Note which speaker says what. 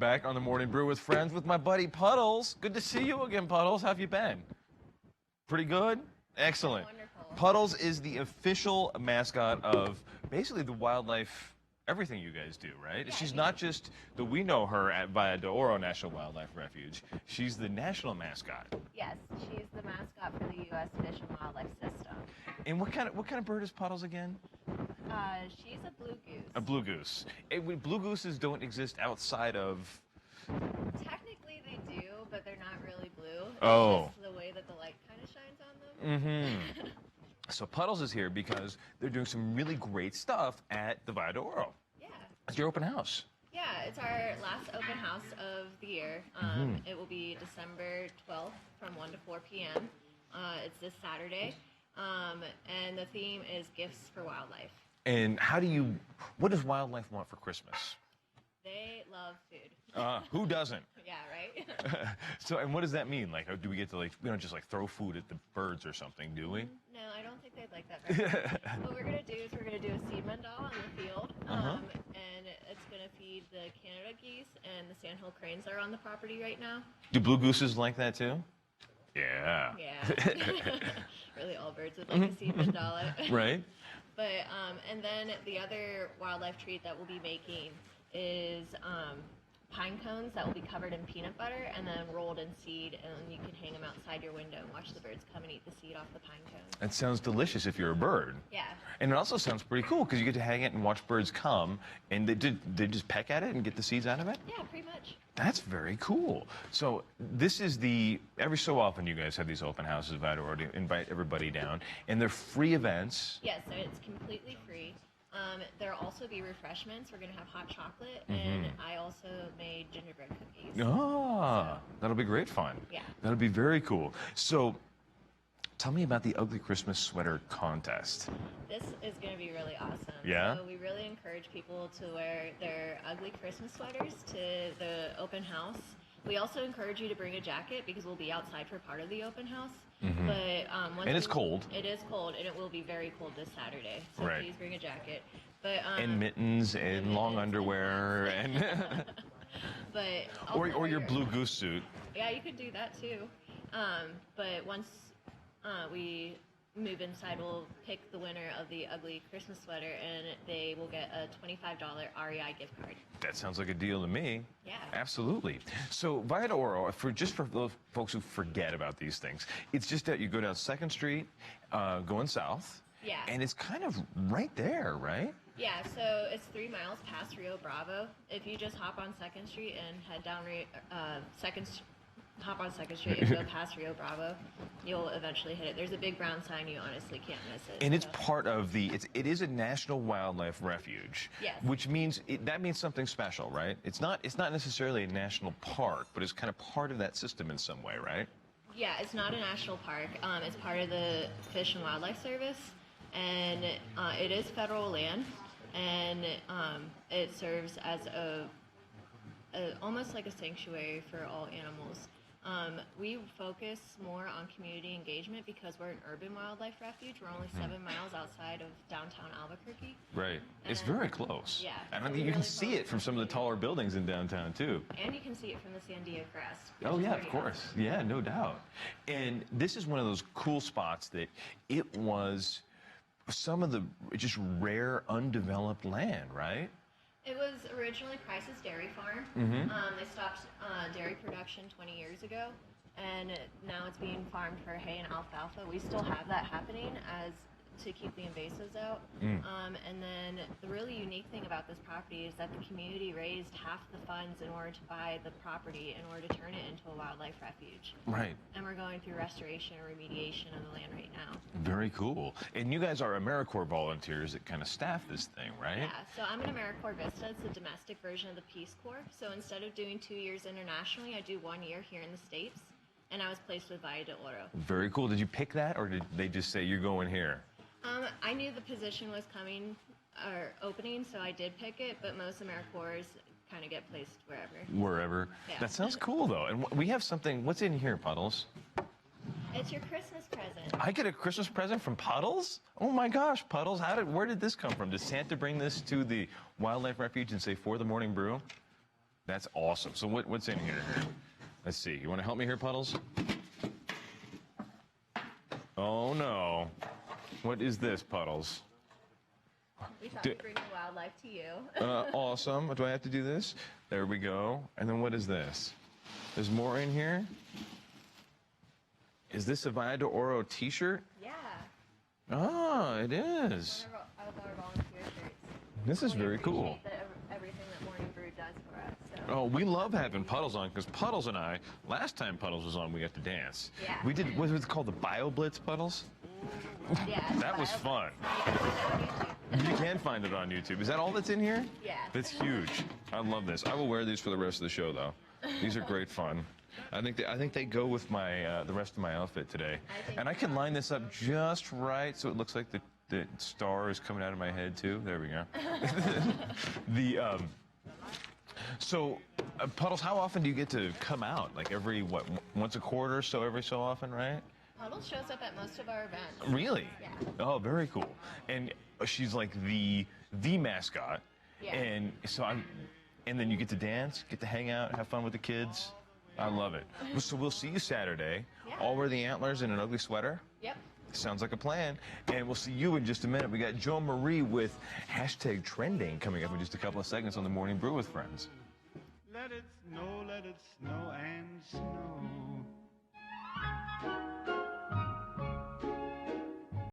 Speaker 1: back on the Morning Brew with Friends with my buddy Puddles. Good to see you again, Puddles. How have you been? Pretty good? Excellent.
Speaker 2: Wonderful.
Speaker 1: Puddles is the official mascot of basically the wildlife, everything you guys do, right?
Speaker 2: Yeah,
Speaker 1: She's not just that we know her at Valle National Wildlife Refuge. She's the national mascot.
Speaker 2: Yes, she's the mascot for the U.S. Fish and Wildlife System.
Speaker 1: And what kind of bird is Puddles again?
Speaker 2: She's a blue goose.
Speaker 1: A blue goose. Blue gooses don't exist outside of.
Speaker 2: Technically they do, but they're not really blue.
Speaker 1: Oh.
Speaker 2: It's just the way that the light kind of shines on them.
Speaker 1: Mm-hmm. So Puddles is here because they're doing some really great stuff at the Valle.
Speaker 2: Yeah.
Speaker 1: It's your open house.
Speaker 2: Yeah, it's our last open house of the year. It will be December 12th from 1 to 4 p.m. It's this Saturday. And the theme is Gifts for Wildlife.
Speaker 1: And what does wildlife want for Christmas?
Speaker 2: They love food.
Speaker 1: Who doesn't?
Speaker 2: Yeah, right?
Speaker 1: So, and what does that mean? Like, do we get to, we don't just, throw food at the birds or something, do we?
Speaker 2: No, I don't think they'd like that very much. What we're going to do is we're going to do a seed mandala in the field. And it's going to feed the Canada geese, and the sandhill cranes are on the property right now.
Speaker 1: Do blue gooses like that, too? Yeah.
Speaker 2: Yeah. Really, all birds would like a seed mandala.
Speaker 1: Right.
Speaker 2: But, and then the other wildlife treat that we'll be making is pine cones that will be covered in peanut butter and then rolled in seed, and you can hang them outside your window and watch the birds come and eat the seed off the pine cones.
Speaker 1: That sounds delicious if you're a bird.
Speaker 2: Yeah.
Speaker 1: And it also sounds pretty cool because you get to hang it and watch birds come, and they just peck at it and get the seeds out of it?
Speaker 2: Yeah, pretty much.
Speaker 1: That's very cool. So this is every so often you guys have these open houses, Valle, to invite everybody down, and they're free events.
Speaker 2: Yes, so it's completely free. There'll also be refreshments. We're going to have hot chocolate, and I also made gingerbread cookies.
Speaker 1: That'll be great fun.
Speaker 2: Yeah.
Speaker 1: That'll be very cool. So tell me about the Ugly Christmas Sweater Contest.
Speaker 2: This is going to be really awesome.
Speaker 1: Yeah?
Speaker 2: So we really encourage people to wear their ugly Christmas sweaters to the open house. We also encourage you to bring a jacket because we'll be outside for part of the open house. But
Speaker 1: and it's cold.
Speaker 2: It is cold, and it will be very cold this Saturday. So
Speaker 1: Right.
Speaker 2: please bring a jacket. But
Speaker 1: And mittens and long underwear and
Speaker 2: but
Speaker 1: or your blue goose suit.
Speaker 2: Yeah, you could do that too. But once we move inside, we'll pick the winner of the ugly Christmas sweater, and they will get a $25 REI gift card.
Speaker 1: That sounds like a deal to me.
Speaker 2: Yeah.
Speaker 1: Absolutely. So Valle, for those folks who forget about these things, it's just that you go down 2nd Street, going south.
Speaker 2: Yeah.
Speaker 1: And it's kind of right there, right?
Speaker 2: Yeah, so it's 3 miles past Rio Bravo. If you just hop on 2nd Street and head down hop on 2nd Street and go past Rio Bravo, you'll eventually hit it. There's a big brown sign. You honestly can't miss it.
Speaker 1: And it's part of it is a national wildlife refuge.
Speaker 2: Yes.
Speaker 1: Which means, that means something special, right? It's not necessarily a national park, but it's kind of part of that system in some way, right?
Speaker 2: Yeah, it's not a national park. It's part of the Fish and Wildlife Service, and it is federal land, and it serves as almost like a sanctuary for all animals. We focus more on community engagement because we're an urban wildlife refuge. We're only 7 miles outside of downtown Albuquerque.
Speaker 1: Right. It's very close.
Speaker 2: Yeah.
Speaker 1: And I mean, you can see it from some of the taller buildings in downtown, too.
Speaker 2: And you can see it from the Sandia Crest.
Speaker 1: Oh, yeah, of course. Yeah, no doubt. And this is one of those cool spots that it was some of the just rare, undeveloped land, right?
Speaker 2: It was originally Price's Dairy Farm. They stopped dairy production 20 years ago, and now it's being farmed for hay and alfalfa. We still have that happening to keep the invasives out. And then the really unique thing about this property is that the community raised half the funds in order to buy the property in order to turn it into a wildlife refuge.
Speaker 1: Right.
Speaker 2: And we're going through restoration and remediation of the land right now.
Speaker 1: Very cool. And you guys are AmeriCorps volunteers that kind of staff this thing, right?
Speaker 2: Yeah, so I'm an AmeriCorps Vista. It's the domestic version of the Peace Corps. So instead of doing 2 years internationally, I do 1 year here in the States. And I was placed with Valle de Oro.
Speaker 1: Very cool. Did you pick that, or did they just say, you're going here?
Speaker 2: I knew the position was coming or opening, so I did pick it, but most AmeriCorps kind of get placed wherever.
Speaker 1: Wherever.
Speaker 2: Yeah.
Speaker 1: That sounds cool, though. And we have something. What's in here, Puddles?
Speaker 2: It's your Christmas present.
Speaker 1: I get a Christmas present from Puddles? Oh my gosh, Puddles! Where did this come from? Did Santa bring this to the wildlife refuge and say for the morning brew? That's awesome. So what's in here? Let's see. You want to help me here, Puddles? Oh, no. What is this, Puddles?
Speaker 2: We thought we'd bring the wildlife to you.
Speaker 1: Awesome. Do I have to do this? There we go. And then what is this? There's more in here? Is this a Valle de Oro t-shirt?
Speaker 2: Yeah.
Speaker 1: Oh, it is.
Speaker 2: One of our volunteer shirts.
Speaker 1: This is very cool.
Speaker 2: Everything that Morning Brew does for us. So.
Speaker 1: Oh, we love having Puddles on because Puddles and I, last time Puddles was on, we got to dance.
Speaker 2: Yeah.
Speaker 1: We did, what was it called, the Bio Blitz, Puddles?
Speaker 2: Yeah.
Speaker 1: That was fun.
Speaker 2: You
Speaker 1: You can find it on YouTube. Is that all that's in here?
Speaker 2: Yeah.
Speaker 1: That's huge. I love this. I will wear these for the rest of the show, though. These are great fun. I think they go with my the rest of my outfit today. And I can line this up just right so it looks like the star is coming out of my head too. There we go. So Puddles, how often do you get to come out? Like every once a quarter, so every so often, right?
Speaker 2: Puddles shows up at most of our events.
Speaker 1: Really?
Speaker 2: Yeah.
Speaker 1: Oh, very cool. And she's like the mascot.
Speaker 2: Yeah.
Speaker 1: And so and then you get to dance, get to hang out, have fun with the kids. I love it. So we'll see you Saturday.
Speaker 2: Yeah.
Speaker 1: All wear the antlers in an ugly sweater.
Speaker 2: Yep.
Speaker 1: Sounds like a plan. And we'll see you in just a minute. We got Joe Marie with #trending coming up in just a couple of seconds on the Morning Brew with Friends.
Speaker 3: Let it snow and snow.